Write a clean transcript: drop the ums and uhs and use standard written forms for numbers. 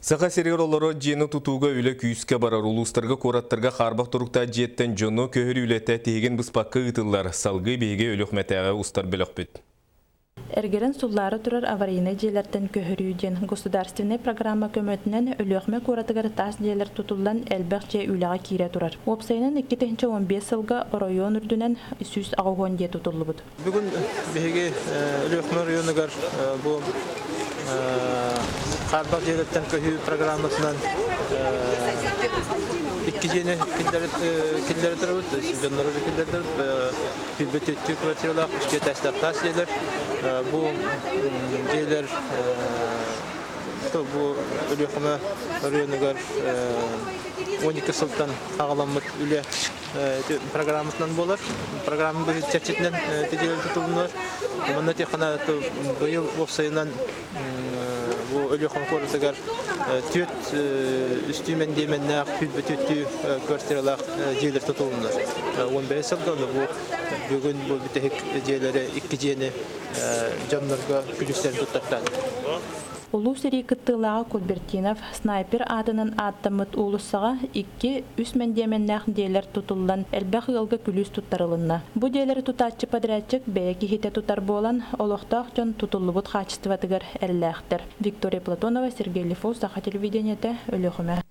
Саха сериоллары жені тутуға үлі күйіске барар улустарға кораттарға қарбақ тұрықта жеттен жону көхір үлетті теген бұспаққы ұтылар салғы бейге өлік мәтәға ұстар білік бүт. Эргерен суллары турар аварийный жерлерден көһөрүүден государственный программа көмөтүнөн өлөкмө куратыгар тас жерлер тутулдан элбек же үлага кире турар. Опсайнын 2015 жылга район үрдүнөн сүз агон де тутулубут. Бүгүн беге өлөкмө районугар бу Қарбақ жерлерден көһүү программасынан iki jene killeri tarafı, canları killeri tarafı, hizmet kvartiyalar, işte destekler şeyler, bu şeyler, bu ölüyeme rayonlar 12 sıltan ağlanmak üle programından bolar, programın bir çeşitlen tecrübe tutulunlar, bunlar tekrar bu yıl sayılan bu ölüyeme korutugar tüt üstümen demenler hübbetütü kvartiyalar şeyler tutulunlar. 15 yıldan bu bugün bu bir şeylere iki jene canlarga külüslerini tuttaktan. Улуу сери кыттылаға Кульбертинов снайпер адынан аттамыт улуссаға 2-3 мендеменнах дейлер тутулдан элбэх ылга күлүс туттарылынна. Бу дейлер тутачы подрядчик бәйки хите тутар болан олохтақ жон тутуллубут качестватыгар әлләхтер. Виктория Платонова, Сергей Лифов, Саха телевидениете, Өлөхүмө.